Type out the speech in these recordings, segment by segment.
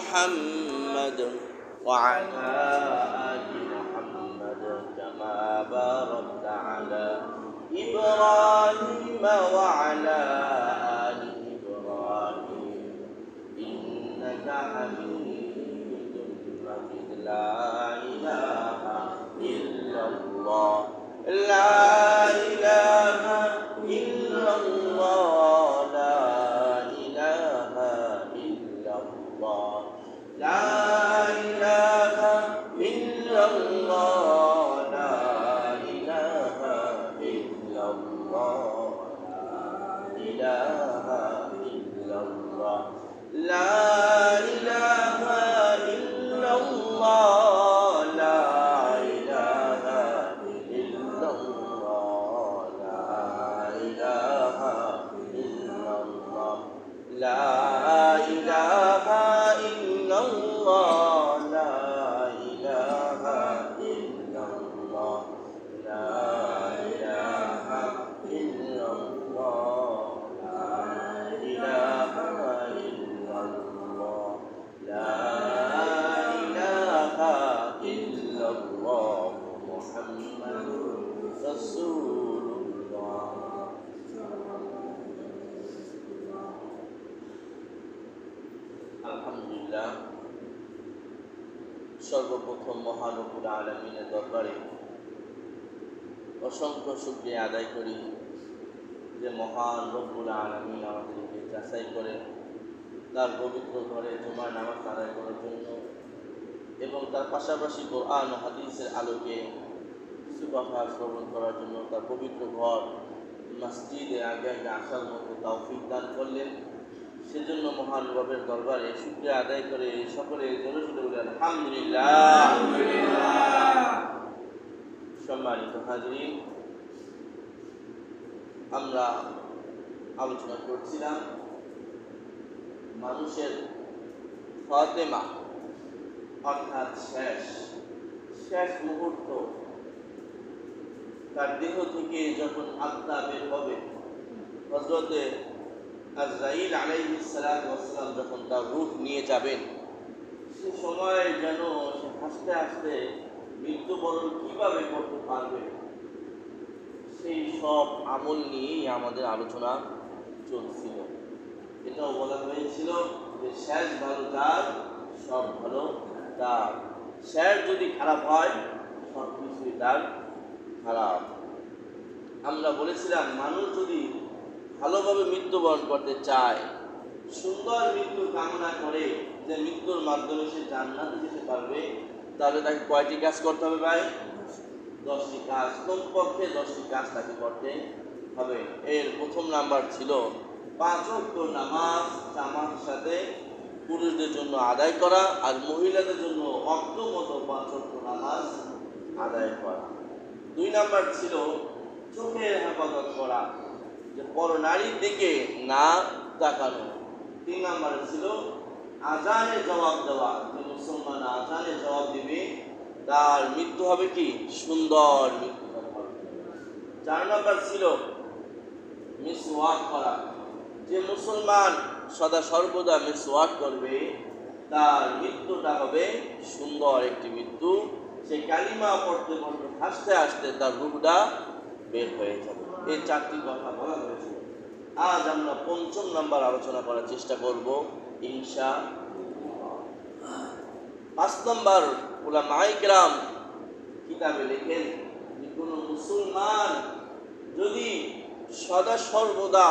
محمد وعلى آل محمد كما باركت على إبراهيم وعلى آل إبراهيم إنك حميد مجيد لا إله إلا الله لا إله إلا الله لا إله إلا الله لا إله إلا الله لا إله إلا الله لا إله إلا الله لا إله إلا الله لا إله إلا الله لا إله إلا الله لا إله إلا الله لا إله إلا الله لا إله إلا الله لا إله إلا الله محمد رسول الله আলহামদুলিল্লাহ সর্বপ্রথম মহান রব্বুল আলামিনের দরবারে অসংখ্য শুকরিয়া আদায় করি যে মহান রব্বুল আলামিন আমাদেরকে যাচাই করে তার পবিত্র ঘরে জুমার নামাজ আদায় করার জন্য এবং তার পাশাপাশি কোরআন ও হাদিসের আলোকে কিছু কথা শ্রবণ করার জন্য তার পবিত্র ঘর মসজিদে আগে আগে আসার মতো তৌফিক দান করলেন। সেজন্য মহান রবের দরবারে শুকরিয়া আদায় করে সকলে জোরে জোরে বলে আলহামদুলিল্লাহ। সম্মানিত হাজরিন, আমরা আলোচনা করছিলাম মানুষের ফাতেমা অর্থাৎ শেষ মুহূর্ত, তার দেহ থেকে যখন আত্মা বের হবে, হযরতে আজরাইল আলাইহিস সালাতু ওয়াস সালাম যখন তার রূহ নিয়ে যাবেন, সে সময় যেন সে হাসতে হাসতে মৃত্যুবরণ কিভাবে করতে পারবে, সেই সব আমল নিয়েই আমাদের আলোচনা চলছিল। এটাও বলা হয়েছিল যে শেষ ভালো তার সব ভালো তার, শেষ যদি খারাপ হয় সব কিছুই তার খারাপ। আমরা বলেছিলাম মানুষ যদি ভালোভাবে মৃত্যুবরণ করতে চায়, সুন্দর মৃত্যু কামনা করে যে মৃত্যুর মাধ্যমে সে জান্নাতে যেতে পারবে, তাহলে তাকে কয়টি কাজ করতে হবে ভাই? 10টি কাজ, কমপক্ষে 10টি কাজ তাকে করতে হবে। এর প্রথম নাম্বার ছিল 5 ওয়াক্ত নামাজ জামাতের সাথে পুরুষদের জন্য আদায় করা, আর মহিলাদের জন্য ওয়াক্ত মতো 5 ওয়াক্ত নামাজ আদায় করা। 2 নাম্বার ছিল চোখের হেফাজত করা, যে পর নারীর দিকে না তাকানো। 3 নাম্বার ছিল আজানে জবাব দেওয়া, যে মুসলমান আজানে জবাব দিবে তার মৃত্যু হবে কি সুন্দর মৃত্যু হবে। 4 নাম্বার ছিল মিসওয়াক করা, যে মুসলমান সদা সর্বদা মিসওয়াক করবে তার মৃত্যুটা হবে সুন্দর একটি মৃত্যু, সে কালিমা পড়তে পড়তে হাসতে হাসতে তার রূহটা বের হয়ে যাবে। এই 4টি কথা বলা হয়েছে। আজ আমরা 5ম নাম্বার আলোচনা করার চেষ্টা করব ইনশাআল্লাহ। 5 নাম্বার উলামায়ে কেরাম কিতাবে লেখেন যে কোনো মুসলমান যদি সদা সর্বদা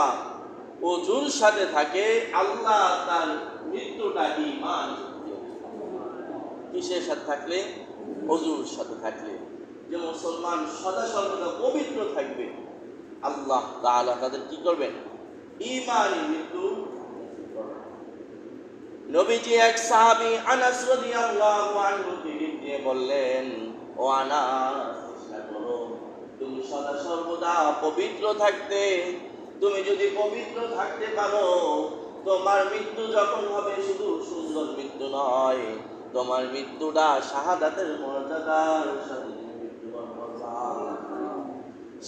ওযুর সাথে থাকে, আল্লাহ তার মৃত্যুটা ঈমান কিসের সাথে থাকলে? ওযুর সাথে থাকলে। যে মুসলমান সদা সর্বদা পবিত্র থাকবে, আল্লাহ তাআলা তাদের কি করবেন? ঈমানী মৃত্যু। নবীজি এক সাহাবী আনাস রাদিয়াল্লাহু আনহু দিয়ে বললেন, ও আনাস, চেষ্টা করো তুমি সদা সর্বদা পবিত্র থাকতে। তুমি যদি পবিত্র থাকতে পারো, তোমার মৃত্যু যখন হবে শুধু সুন্দর মৃত্যু নয়, তোমার মৃত্যুটা শাহাদাতের মর্যাদার সাথে মৃত্যুবরণ করবা।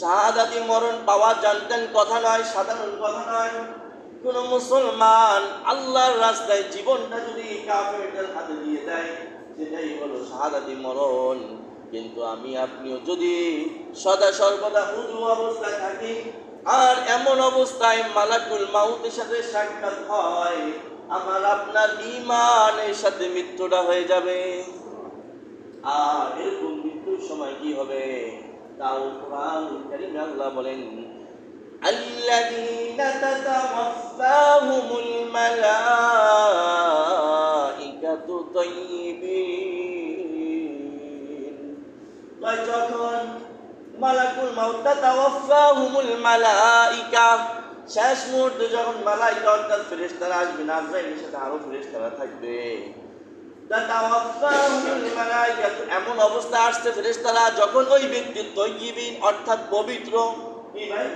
শাহাদাতি মরণ পাওয়া জানতেন কথা নয়, সাধারণ কথা নয়। কোন মুসলমান আল্লাহর রাস্তায় জীবনটা যদি কাফেরদের হাতে দিয়ে দেয়, সেটাই হলো শাহাদাতি মরণ। কিন্তু আমি আপনিও যদি সদা সর্বদা উযু অবস্থায় থাকি, আর এমন অবস্থায় মালাকুল মাউতের সাথে সাক্ষাৎ হয়, আমার আপনার ঈমানের সাথে মৃত্যুটা হয়ে যাবে। আর এরকম মৃত্যুর সময় কি হবে? তাও কোরআনুল কারীমে আল্লাহ বলেন, الذين تتوفاهم الملائكة طيبين। যখন মালাকুল মাউত তাওয়াফাহুমুল মালাইকা, শেষ মুহূর্তে যখন মালাইকা অর্থাৎ ফেরেশতারা আসবেন, আজরাইলের সাথে আরো ফেরেশতারা থাকবে। তাওয়াফাহুমুল মালাইকা, এমন অবস্থা আসছে ফেরেশতারা যখন ওই ব্যক্তি তয়্যিবিন অর্থাৎ পবিত্র, কি ভাই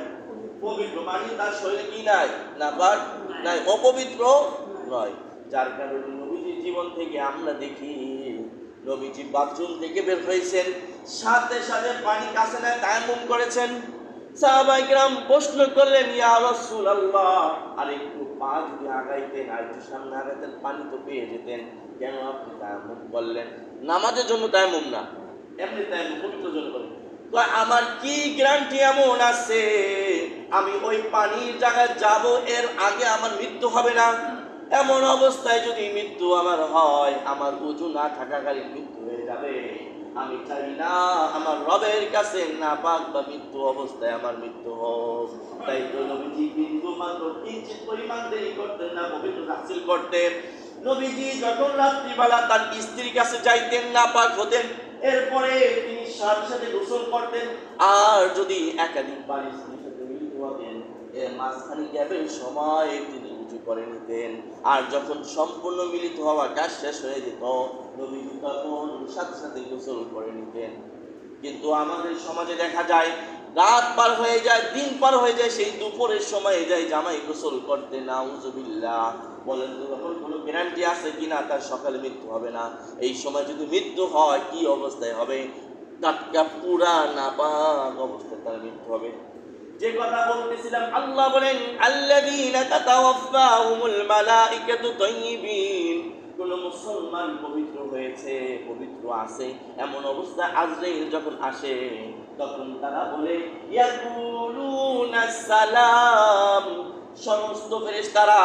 পবিত্র, মানে তার শরীরে কি নাই, নাপাক নাই, অপবিত্র নয়। যার কারণে নবীজির জীবন থেকে আমরা দেখি নবীজি বাথরুম থেকে বের হয়েছেন, সাথে সাথে পানি কাছে নেয় তায়াম্মুম করেছেন। সাহাবায়ে কেরাম প্রশ্ন করলেন, ইয়া রাসূলুল্লাহ, আর একটু পা যদি আগাইতেন, আর একটু সামনে আগাইতেন, পানি তো পেয়ে যেতেন, কেন আপনি তায়াম্মুম করলেন? নামাজের জন্য তায়াম্মুম না, এমনি তায়াম্মুম পবিত্র জন্য করেন। তো আমার কি গ্যারান্টি এমন আছে আমি ওই পানির জায়গায় যাব, এর আগে আমার মৃত্যু হবে না? এমন অবস্থায় যদি মৃত্যু আমার হয়, আমার উযু না থাকাকালীন মৃত্যু হয়ে যাবে। আমি চাই না আমার রবের কাছে নাপাক বা মৃত্যু অবস্থায় আমার মৃত্যু হোক। তাই তো নবীজি বিন্দু মাত্র কিঞ্চিত পরিমাণ দেরি করতেন না পবিত্র হাসিল করতেন। নবীজি যখন রাত্রিবেলা তার স্ত্রীর কাছে যাইতেন, নাপাক হতেন, এরপরে তিনি সাথে সাথে গোসল করতেন। আর যদি একাধিক বাড়ির স্ত্রীর সাথে মিলিত হতেন, এর মাঝখানে গ্যাপের সময় তিনি উঁচু করে নিতেন। আর যখন সম্পূর্ণ মিলিত হওয়া কাজ শেষ হয়ে যেত, নবীজি তখন সাথে সাথে গোসল করে নিতেন। কিন্তু আমাদের সমাজে দেখা যায় রাত পার হয়ে যায়, দিন পার হয়ে যায়, সেই দুপুরের সময় যায় জামাই গোসল করতে, নাউজুবিল্লাহ। বলেন তো তখন কোনো গ্যারান্টি আছে কিনা তার সকালে মৃত্যু হবে না? এই সময় যদি মৃত্যু হয় কি অবস্থায় হবে? টাটকা পুরা নাপাক অবস্থায় তার মৃত্যু হবে। যে কথা বলতেছিলাম, আল্লাহ বলেন, আল্লাযীনা তাতাওয়াফাহুমুল মালাইকাতু তাইয়্যিবিন। কোন মুসলমান পবিত্র হয়েছে, পবিত্র আছে, এমন অবস্থা আজরাইল যখন আসে, তখন তারা বলে, ইয়াকুলুনা সালাম। সমস্ত ফেরেশতারা,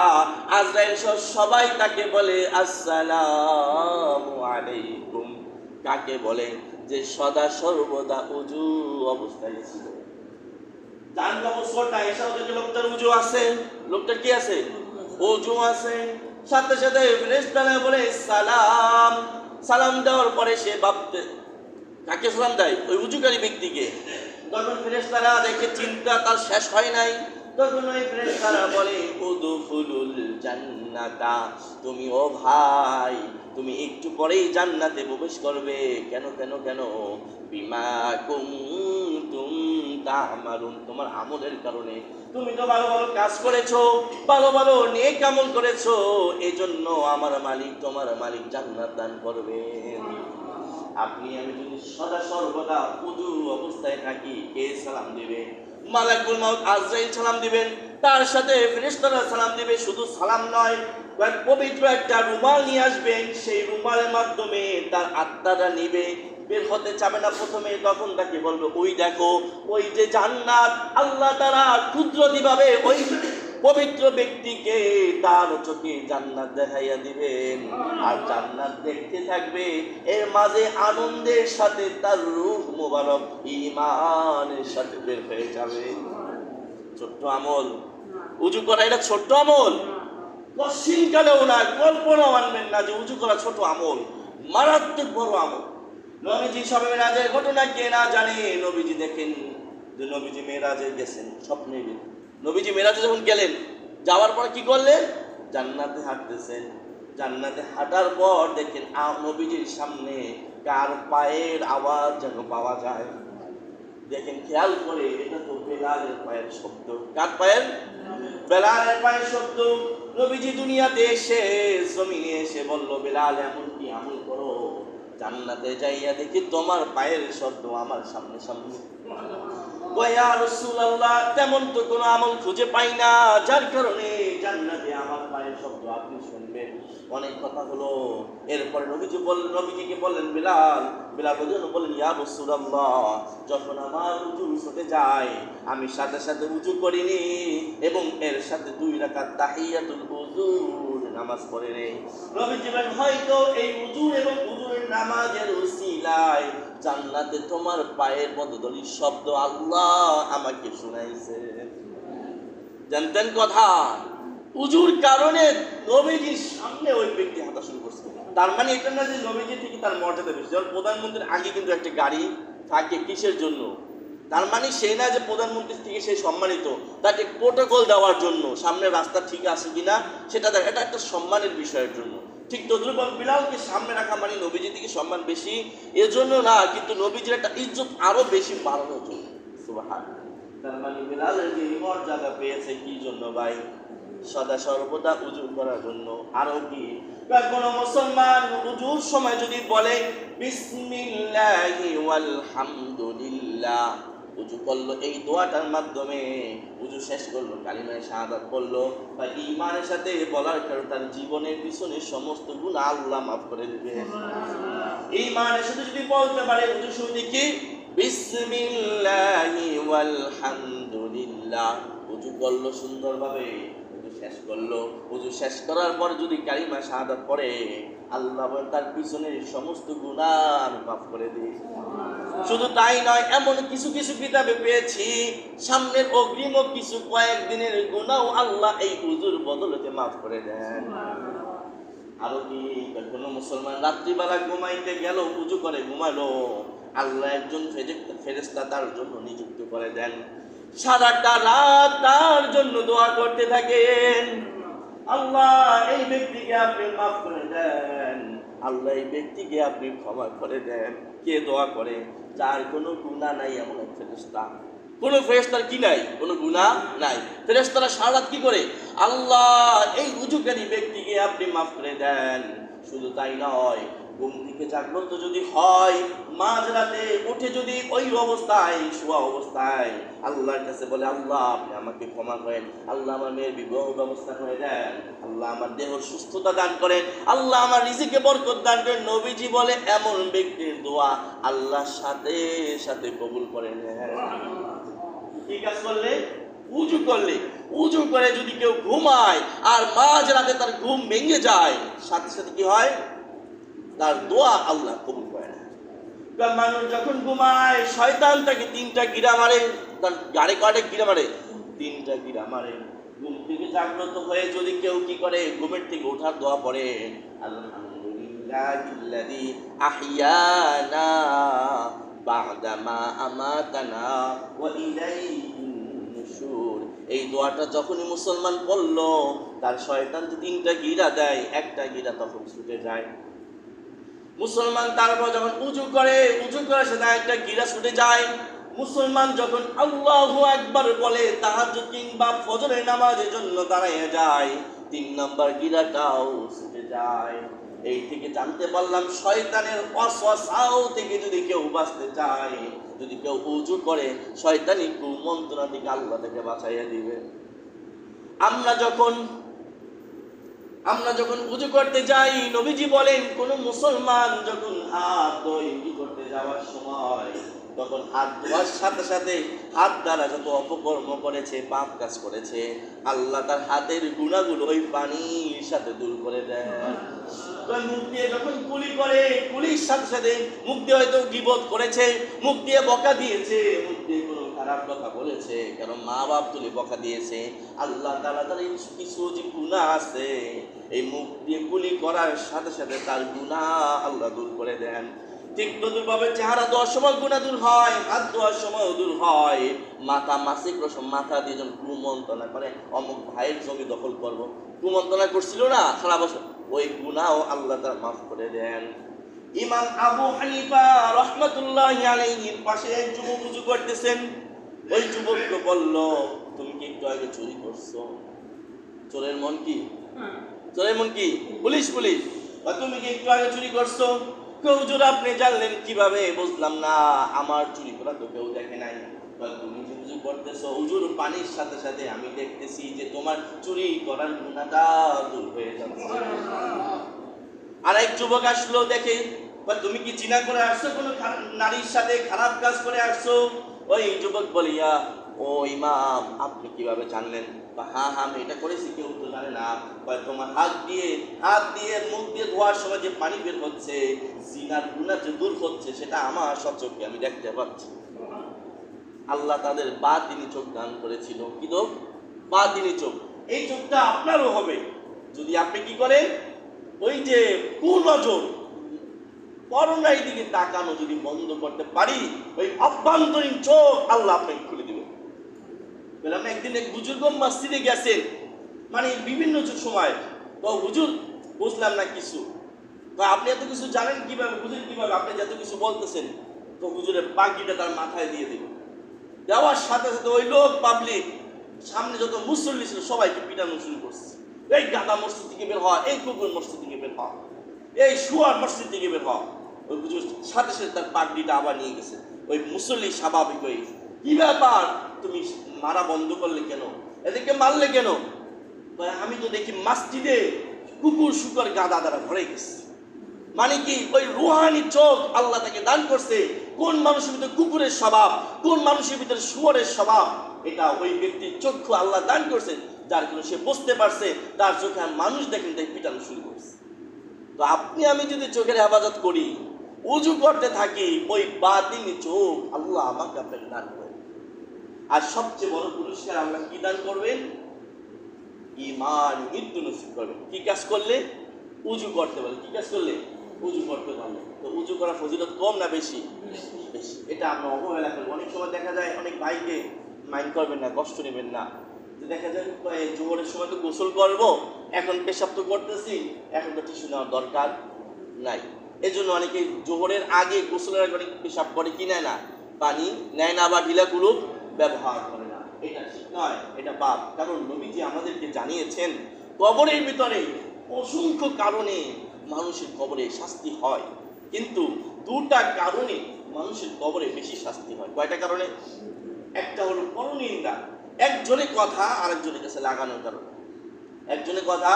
আজরাইল সহ সবাই তাকে বলে আসসালামু আলাইকুম। কাকে বলে? যে সদা সর্বদা উযু অবস্থায় ছিল। জান অবস্থাটা এসে যে লোকটার উযু আছে, লোকটার কি আছে? উযু আছে। সাথে সাথে ফেরেশতারা বলে সালাম। সালাম দেওয়ার পরে সে ভাবতে, কাকে সালাম দেয়? ওই উযুকারী ব্যক্তিকে। তখন ফেরেশতারা দেখে চিন্তা তার শেষ হয় নাই, তখন ওই ফেরেশতারা বলে, উদখুলুল জান্নাতা। তুমি ও ভাই, তুমি একটু পরেই জান্নাতে প্রবেশ করবে। কেন কেন কেন? বিমা কুনতুম তা'মালুন, তোমার আমলের কারণে। তুমি তো ভালো ভালো কাজ করেছো, ভালো ভালো নেক আমল করেছো, এজন্য আমার মালিক, তোমার মালিক জান্নাত দান করবেন। আপনি আমি যদি সদা সর্বদা উযু অবস্থায় থাকি, কে সালাম দিবে? মালাকুল মাউত আজরাইল সালাম দিবেন, তার সাথে ফেরেশতারা সালাম দিবে। শুধু সালাম নয়, পবিত্র একটা রুমাল নিয়ে আসবেন, সেই রুমালের মাধ্যমে তার আত্মাটা নিবে, বের হতে চাবে না প্রথমে। তখন তাকে বলবে, ওই দেখো, ওই যে জান্নাত। আল্লাহ তারা কুদরতিভাবে ওই পবিত্র ব্যক্তিকে তার চোখে জান্নাত দেখাইয়া দিবেন, আর জান্নাত দেখতে থাকবে। এর মাঝে আনন্দের সাথে তার রূহ মোবারক ঈমানের সাথে বের হয়ে যাবে। ছোট্ট আমল উযু করা, এটা ছোট্ট আমল? কশিনকালেও না, কল্পনাও আনবেন না যে উযু করা ছোট আমল। মারাত্মক বড় আমল। নবীজি সবে মেরাজের ঘটনা কে না জানে? নবীজি দেখেন যে নবীজি মেরাজে গেছেন, স্বপ্নে। নবীজি মেরাজে যখন গেলেন, যাওয়ার পর কি করলেন? জান্নাতে হাঁটতেছেন। জান্নাতে হাঁটার পর দেখেন নবীজির সামনে কার পায়ের আওয়াজ যেন পাওয়া যায়। দেখেন খেয়াল করে, এটা তো বেলালের পায়ের শব্দ। কার পায়ের? বেলালের পায়ের শব্দ। নবীজি দুনিয়াতে এসে, জমিনে এসে বলল, বেলাল এমন কি আমল করো, জান্নাতে যাইয়া দেখি তোমার পায়ের শব্দ আমার সামনে সামনে। ইয়া রাসূলুল্লাহ, তেমন তো কোনো আমল খুঁজে পাই না যার কারণে জান্নাতে আমার পায়ের শব্দ আপনি শুনবেন। অনেক কথা হলো। এরপর নবীজিকে বললেন বিলাল বললেন ইয়া রাসূলুল্লাহ, যখন আমার উযু ছুটে যায় আমি সাথে সাথে উযু করিনি এবং এর সাথে 2 রাকাত তাহিয়াতুল উযুর নামাজ পড়ে নেই। নবীজি বলেন হয়তো এই উযু এবং উযুর নামাজের উসিলায় জান্নাতে তোমার পায়ের পদধূলির শব্দ আল্লাহ আমাকে শুনাইছে। জানতেন কথা? উযুর কারণে নবীজির সামনে ওই ব্যক্তি হাঁটা শুরু করছে। তার মানে এটা না যে নবীজি থেকে তার মর্যাদা বেশি। যেমন প্রধানমন্ত্রীর আগে কিন্তু একটা গাড়ি থাকে কিসের জন্য? তার মানে সেই না যে প্রধানমন্ত্রীর থেকে সে সম্মানিত, তাকে প্রোটোকল দেওয়ার জন্য, সামনে রাস্তা ঠিক আছে কিনা সেটা দেখ, এটা একটা সম্মানের বিষয়ের জন্য। ঠিক তদ্রুপ বিলালকে সামনে রাখা মানে নবীজি থেকে সম্মান বেশি এজন্য না, কিন্তু নবীজির একটা ইজ্জত আরো বেশি বাড়ানোর জন্য। সুবহানাল্লাহ। তার মানে বিলালের যে মর্যাদা পেয়েছে কি জন্য ভাই? সদা সর্বদা উযু করার জন্য। আরো কি? কোন মুসলমান উযুর সময় যদি বলে বিসমিল্লাহি ওয়াল হামদুলিল্লাহ, উযু করলো এই দোয়াটার মাধ্যমে, উযু শেষ করলো কালিমায়ে শাহাদাত পড়লো বা ঈমানের সাথে বলার কারণে তার জীবনের পিছনে সমস্ত গুনাহ আল্লাহ মাফ করে দিবে। ঈমানের সাথে যদি বলতে পারে উযু শুরুতে কি বিসমিল্লাহি ওয়াল হামদুলিল্লাহ, উযু করলো সুন্দরভাবে, শেষ করলো, উযু শেষ করার পর যদি কালিমা শাহাদাত পড়ে আল্লাহ তার পিছনের সমস্ত গুনাহ মাফ করে দেয়। শুধু তাই নয়, এমন কিছু কিছু কিতাবে পেয়েছি সামনের অগ্রিম কিছু কয়েকদিনের গুনাহ আল্লাহ এই উযুর বদলতে মাফ করে দেন। আরো কি? কোনো মুসলমান রাত্রিবেলা ঘুমাইতে গেল, উযু করে ঘুমালো, আল্লাহ একজন ফেরেশতা তার জন্য নিযুক্ত করে দেন, সারাটা রাত তার জন্য দোয়া করতে থাকেন, আল্লাহ এই ব্যক্তিকে আপনি মাফ করে দেন, আল্লাহ এই ব্যক্তিকে আপনি ক্ষমা করে দেন। কে দোয়া করে? যার কোনো গুনাহ নাই এমন এক ফেরেশতা। কোনো ফেরেশতার কি নাই? কোনো গুনাহ নাই। ফেরেশতারা সারা রাত কি করে? আল্লাহ এই উযুকারী ব্যক্তিকে আপনি মাফ করে দেন। শুধু তাই নয়, ঘুম থেকে জাগ্রত যদি হয়, মাঝরাতে উঠে যদি ওই অবস্থায়, শোয়া অবস্থায় আল্লাহর কাছে বলে আল্লাহ আপনি আমাকে ক্ষমা করেন, আল্লাহ আমার মেয়ের বিবাহ ব্যবস্থা করে দেন, আল্লাহ আমার দেহের সুস্থতা দান করেন, আল্লাহ আমার রিজিকে বরকত দান করেন, নবীজি বলে এমন ব্যক্তির দোয়া আল্লাহর সাথে সাথে কবুল করে নেন। কি কাজ করলে? উযু করলে। উযু করে যদি কেউ ঘুমায় আর মাঝরাতে তার ঘুম ভেঙে যায়, সাথে সাথে কি হয়? তার দোয়া আল্লাহ কবুল করে না। মানুষ যখন ঘুমায় শয়তান তাকে 3টা গিরা মারে, তার গাড়ি কয়টা গিরা মারে? 3টা গিরা মারে। ঘুম থেকে জাগ্রত হয়ে যদি কেউ কি করে, ঘুমের থেকে ওঠার দোয়া পড়ে আলহামদুলিল্লাহিল্লাযী আহইয়ানা বা'দা মা আমাতানা ওয়া ইলাইহিন নুশুর, এই দোয়াটা যখনই মুসলমান পড়ল তার শয়তান যে 3টা গিরা দেয়, একটা গিরা তখন ছুটে যায়। মুসলমান তারপর যখন উযু করে সেটা একটা গিরা ছুটে যায়। মুসলমান যখন আল্লাহু আকবার বলে, তাহাজ্জুদ কিংবা ফজরের নামাজের জন্য দাঁড়ায় যায়, 3 নাম্বার গিরাটাও ছুটে যায়। এই থেকে জানতে পারলাম শয়তানের ওয়াসওয়াসাও থেকে যদি কেউ বাঁচতে চায়, যদি কেউ উযু করে, শয়তানি কুমন্ত্রণা থেকে আল্লাহ তাকে বাঁচাইয়া দিবে। আমরা যখন উযু করতে যাই, নবীজি বলেন কোন মুসলমান যখন হাত ধোয় উযু করতে যাওয়ার সময়, তখন হাত ধোয়ার সাথে সাথে হাত দ্বারা যত অপকর্ম করেছে, পাপ কাজ করেছে, আল্লাহ তার হাতের গুনাহগুলো ওই পানির সাথে দূর করে দেন। মুখ দিয়ে যখন কুলি করে, কুলির সাথে সাথে মুখ দিয়ে হয়তো গীবত করেছে, মুখ দিয়ে বকা দিয়েছে, মুখ দিয়ে কোনো খারাপ কথা বলেছে, কারণ মা বাপ তুলে বকা দিয়েছে, আল্লাহ তাআলা তার কিছু যে গুনাহ আছে এই মুখ দিয়ে কুলি করার সাথে সাথে তার গুনাহ আল্লাহ দূর করে দেন। ঠিক তদ্রুপভাবে চেহারা ধোয়ার সময় গুনাহ দূর হয়, হাত ধোয়ার সময় দূর হয়, মাসিক রসম মাথা দিয়ে যখন কুমন্ত্রণা করে অমুক ভাইয়ের জমি দখল করবো, কুমন্ত্রণা করছিল না সারা বছর, ওই গুনাহ আল্লাহ তার মাফ করে দেন। ইমাম আবু হানিফা রাহমাতুল্লাহি আলাইহির পাশে এক যুবক উযু করতেছেন। ওই যুবককে বলল, তুমি কি একটু আগে চুরি করছো? চোরের মন কি? চোরের মন কি? পুলিশ। তুমি কি একটু আগে চুরি করছো? হুজুর আপনি জানলেন কিভাবে? বুঝলাম না, আমার চুরি করা তো কেউ দেখে নাই। তুমি যে উজু করতেছো, উজুর পানির সাথে সাথে আমি দেখতেছি যে তোমার চুরি করার গুনাহটা দূর হয়ে যাচ্ছে। আর এক যুবক আসলো, দেখে তুমি কি জিনা করে আসছো, কোনো নারীর সাথে খারাপ কাজ করে আসছো? ওই যুবক বলিয়া, ও ইমাম আপনি কিভাবে জানলেন? হ্যাঁ হ্যাঁ আমি এটা করেছি, কেউ তো জানে না। তোমার হাত দিয়ে মুখ দিয়ে ধোয়ার সময় যে পানি বের হচ্ছে, জিনার গুনাহ যে দূর হচ্ছে, সেটা আমার সচক্ষে আমি দেখতে পাচ্ছি। আল্লাহ তাদের বাতিনি চোখ দান করেছিল। কি চোখ? বাতিনি চোখ। এই চোখটা আপনারও হবে যদি আপনি কি করেন, ওই যে কুনজর, করোনার দিকে তাকানো যদি বন্ধ করতে পারি, ওই অভ্যন্তরীণ চোখ আল্লাহ আপনাকে খুলে দিবেন। বললাম একদিন এক বুজুর্গ মসজিদে গেছেন, মানে বিভিন্ন সময়, তো হুজুর বুঝলাম না কিছু। তো আপনি এত কিছু জানেন কিভাবে, বুঝেন কিভাবে? আপনি যত কিছু বলতেছেন। তো হুজুরের পাগড়িটা তার মাথায় দিয়ে দিল। দেওয়ার সাথে সাথে ওই লোক পাবলিক সামনে যত মুসল্লি ছিল সবাইকে পিটানো শুরু করছে। এই গাদা মসজিদ থেকে বের হওয়া, এই কুকুর মসজিদ থেকে বের হওয়া, এই শুয়ার মসজিদ থেকে বের হওয়া। ওই হুজুর সাথে সাথে তার পাগড়িটা আবার নিয়ে গেছে। ওই মুসল্লি স্বাভাবিক হয়ে গেছে, কি ব্যাপার তুমি মারা বন্ধ করলে কেন, এদেরকে মারলে কেন? আমি তো দেখি মসজিদে কুকুর শুকর গাদা দ্বারা ভরে গেছে। মানে কি, ওই রুহানি চোখ আল্লাহ তাকে দান করছে। কোন মানুষের ভিতরে কুকুরের স্বভাব, কোন মানুষের ভিতরে শুয়োরের স্বভাব, এটা ওই ব্যক্তির চক্ষু আল্লাহ দান করছে, যার জন্য সে বুঝতে পারছে। তার চোখে মানুষ দেখেন তাই পিটানো শুরু করছে। তো আপনি আমি যদি চোখের হেফাজত করি, উজু করতে থাকি, ওই বাতিনি চোখ আল্লাহ আমাকে আপনাকে দান করে। আর সবচেয়ে বড় পুরস্কার আল্লাহ কি দান করবেন? ঈমান, মৃত্যু নসিব করবেন। কি কাজ করলে? উজু করতে পারলে। কি কাজ করলে? উজু করতে পারলে। তো উজু করার ফজিলত কম না বেশি? বেশি। এটা আমরা অবহেলা করি। অনেক সময় দেখা যায়, অনেক ভাইকে মাইন্ড করবেন না, কষ্ট নেবেন না, যে দেখা যায় জোহরের সময় তো গোসল করবো, এখন পেশাব তো করতেছি, এখন তো টিস্যু নেওয়ার দরকার নাই। এই জন্য অনেকে জোহরের আগে, গোসলের আগে অনেক পেশাব করে, কি নেয় না, পানি নেয় না, বা ঢিলাগুলো ব্যবহার করে না। এটা ঠিক নয়, এটা পাপ। কারণ নবীজি আমাদেরকে জানিয়েছেন, কবরের ভিতরে অসংখ্য কারণে মানুষের কবরে শাস্তি হয়, কিন্তু দুটা কারণে মানুষের কবরে বেশি শাস্তি হয়। কয়টা কারণে? একটা হলো পরনিন্দা, একজনের কথা আরেকজনের কাছে লাগানোর কারণে। একজনের কথা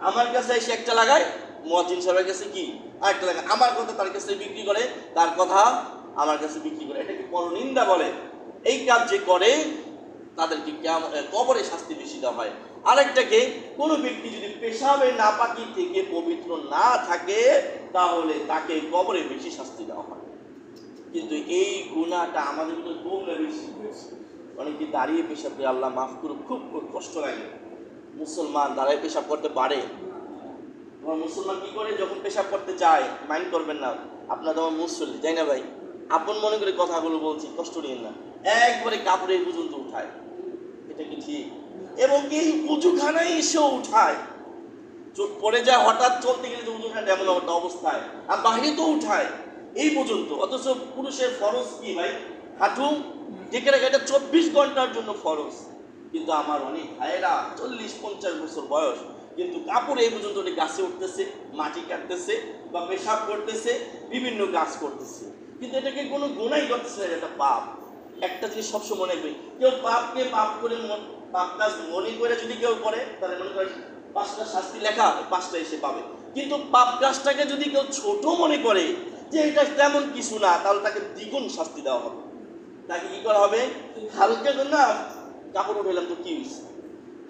আমার কাছে এসে একটা লাগায়, মুয়াজ্জিন সাহেবের কাছে কি আরেকটা লাগায়, আমার কথা তার কাছে বিক্রি করে, তার কথা আমার কাছে বিক্রি করে, এটাকে পরনিন্দা বলে। এই কাজ যে করে তাদেরকে কবরে শাস্তি বেশি দেওয়া হয়। আরেকটাকে, কোনো ব্যক্তি যদি পেশাবে নাপাকি থেকে পবিত্র না থাকে, তাহলে তাকে কবরে বেশি শাস্তি দেওয়া হয়। কিন্তু এই গুনাহটা আমাদের ভিতরে কম না বেশি? অনেকে দাঁড়িয়ে পেশাব করে, আল্লাহ মাফ করুক, খুব কষ্ট লাগে। মুসলমান দাঁড়িয়ে পেশাব করতে পারে? মুসলমান কি করে, যখন পেশাব করতে চায়, মাইন্ড করবেন না, আপনার যেমন মুসল্লি, তাই না ভাই, আপন মনে করে কথাগুলো বলছি, কষ্ট নিয়েন না, একবারে কাপড়ে পর্যন্ত উঠায়। এটা কি ঠিক? এবং এই উজুখানায় এসেও উঠায়, চোখ পড়ে যায় হঠাৎ, চলতে গেলে উজুখানা এমন অবস্থায়, আর বাহিরে তো উঠায় এই পর্যন্ত। অথচ পুরুষের ফরজ কি ভাই? হাঁটু ঢেকে রাখা, এটা 24 ঘন্টার জন্য ফরজ। কিন্তু আমার অনেক ভাইয়েরা 40-50 বছর বয়স, কিন্তু কাপড় এই পর্যন্ত গাছে উঠতেছে, মাটি কাটতেছে, বা পেশাব করতেছে, বিভিন্ন কাজ করতেছে, কিন্তু এটাকে কোনো গুনাই করতেছে না, এটা পাপ। একটা জিনিস সবসময় মনে করি, কেউ পাপকে পাপ করে, পাপ কাজ মনে করে যদি কেউ করে, তাহলে মনে করে 5টা শাস্তি লেখা, 5টা এসে পাবে। কিন্তু পাপ কাজটাকে যদি কেউ ছোট মনে করে, যে এটা তেমন কিছু না, তাহলে তাকে দ্বিগুণ শাস্তি দেওয়া হবে। তাকে কি করা হবে? হালকা না, কাপড় উঠাইলাম তো কি হয়েছে,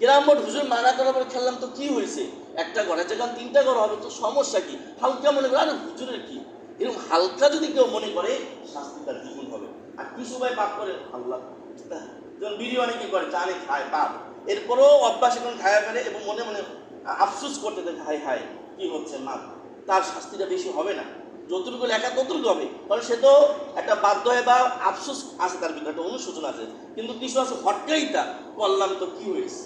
গ্রাম বোর্ড হুজুর মানা করার পর খেললাম তো কি হয়েছে, একটা ঘরে যখন 3টা ঘর হবে তো সমস্যা কি, হালকা মনে করে, আরে হুজুরের কি, এরকম হালকা যদি কেউ মনে করে, শাস্তিটা দ্বিগুণ হবে। আর কিছু ভাই পাপ করে, আল্লাহ, যেমন বিড়ি অনেকে করে, জানে খায় পাপ, এরপরেও অভ্যাস এখন খায়া ফেলে, এবং মনে মনে আফসোস করতে থাকে, হায় হায় কি হচ্ছে মা, তার শাস্তিটা বেশি হবে না, যতটুকু লেখা ততটুকু হবে। কারণ সে তো একটা বাধ্য হয়, বা আফসোস আছে তার ভিতরে, একটা অনুশোচন আছে। কিন্তু কিছু আছে হটকাইতা, করলাম তো কি হয়েছে,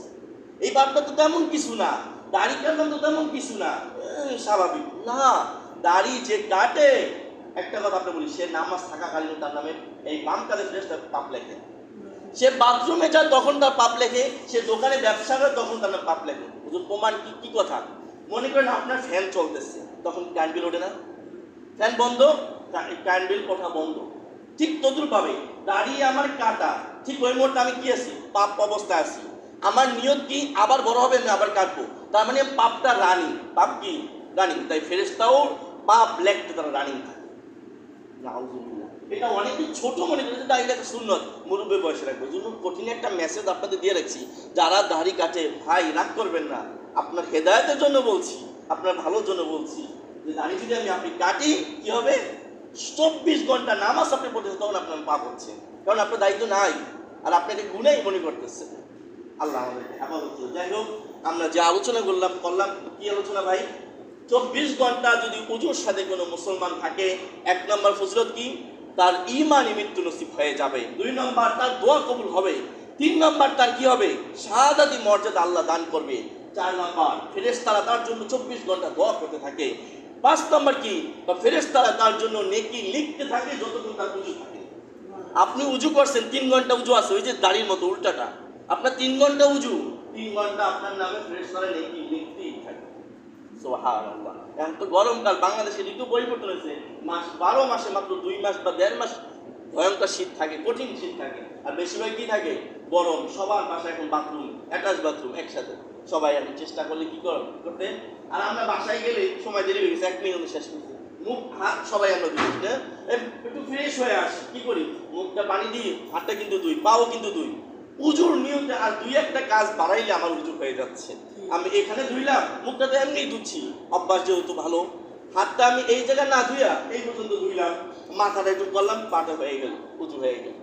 এই বাপটা তো তেমন কিছু না, দাড়ি কাটলাম তো তেমন কিছু না, স্বাভাবিক না। দাড়ি যে কাটে, একটা কথা আপনি বলি, সে নামাজ থাকাকালীন তার নামে এই বাম কাজে ফেরেশতা পাপ লেখে, সে বাথরুমে যায় তখন তার পাপ লেখে, সে দোকানে ব্যবসা করে তখন তার নাম পাপ লেখে। প্রমাণ কি? কি কথা? মনে করেন আপনার ফ্যান চলতেছে, তখন কারেন্ট বিল ওঠে না? ফ্যান বন্ধ, কারেন্ট বিল ওঠা বন্ধ, ঠিক তদ্রুপভাবে দাঁড়িয়ে আমার কাটা, ঠিক ওই মুহূর্তে আমি কি আছি? পাপ অবস্থায় আছি। আমার নিয়ত কি? আবার বড় হবে, আমি আবার কাটবো। তার মানে পাপটা রানিং। পাপ কি? রানিং। তাই ফেরেশতাও পাপ লেখতে তারা রানিং থাকে। নাউজুবিল্লাহ। এটা অনেকে ছোট মনে করে, তাই এটা সুন্নত, মুরব্বী বয়সে রাখবে। জন্য কঠিন একটা মেসেজ আপনাদের দিয়ে রাখছি, যারা দাড়ি কাটে ভাই রাগ করবেন না, আপনার হেদায়েতের জন্য বলছি, আপনার ভালোর জন্য বলছি, যে দাড়ি যদি আপনি কাটি কি হবে? 24 ঘন্টা নামাজ আপনি পড়তেছেন, তখন আপনার পাপ হচ্ছে, কারণ আপনার দায়িত্ব নাই, আর আপনাকে গুনাই মনে করতেছে। আল্লাহ আমাদেরকে হেফাজত করুন। যাই হোক, আমরা যে আলোচনা করলাম কি আলোচনা ভাই? 24 ঘন্টা যদি উজুর সাথে কোনো মুসলমান থাকে, 1 নম্বর ফজিলত কি? তার ঈমানি মৃত্যু নসিব হয়ে যাবে। 2 নম্বর তার দোয়া কবুল হবে। 3 নম্বর তার কি হবে? শাহাদাতি মর্যাদা আল্লাহ দান করবে। 4 নম্বর ফেরেশতারা তার জন্য 24 ঘন্টা দোয়া করতে থাকে। 5 নম্বর কি? ফেরেশতারা তার জন্য নেকি লিখতে থাকে যতক্ষণ তার উজু থাকে। আপনি উজু করছেন, 3 ঘন্টা উজু আছে, ওই যে দাড়ির মতো উল্টাটা, আপনার 3 ঘন্টা উজু, 3 ঘন্টা আপনার নামে ফেরেশতারা নেকি লিখতেই থাকে। সুবহানাল্লাহ। এখন তো গরমকাল, বাংলাদেশে ঋতু পরিবর্তন হয়েছে, 12 মাসে মাত্র 2 মাস বা 1.5 মাস ভয়ঙ্কর শীত থাকে, কঠিন শীত থাকে, আর বেশিরভাগ কি থাকে? গরম। সবার বাসায় এখন বাথরুম, অ্যাটাচ বাথরুম একসাথে, সবাই এখন চেষ্টা করলে কি করতে। আর আমরা বাসায় গেলে সময় দেরি হয়ে গেছে, 1 মিনিট শেষ করছি, মুখ হাত সবাই আমরা ধুই, একটু ফ্রেশ হয়ে আসি, কি করি? মুখটা পানি দিই, হাতটা কিন্তু ধুই, পাও কিন্তু ধুই, উজুর নিয়তে। আর 2-1টা কাজ বাড়াইলে আমার উজু হয়ে যাচ্ছে। আমি এখানে ধুইলাম, মুখটাতে এমনি ধুচ্ছি, অভ্যাস যেহেতু ভালো। হাতটা আমি এই জায়গায় না ধুইয়া এই পর্যন্ত ধুইলাম, মাথাটা একটু করলাম, পাটা হয়ে গেল, উজু হয়ে গেল।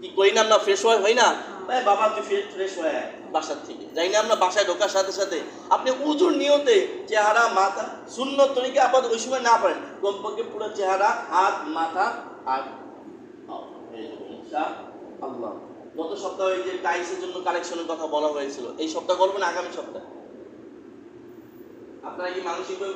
কি করি না আমরা? ফ্রেশ হয় না? তাই বাবা তুই ফ্রেশ হয়ে বাসার থেকে যাই না, আমরা বাসায় ঢোকার সাথে সাথে আপনি উজুর নিয়তে চেহারা মাথা সুন্নত তরিকে আপাতত ওই সময় না পারেন, কমপক্ষে পুরো চেহারা, হাত, মাথা আর আল্লাহ। গত সপ্তাহে যে টাইসের জন্য কালেকশনের কথা বলা হয়েছিল, এই সপ্তাহ করবেন, আগামী সপ্তাহে আপনারা কি মানসিকভাবে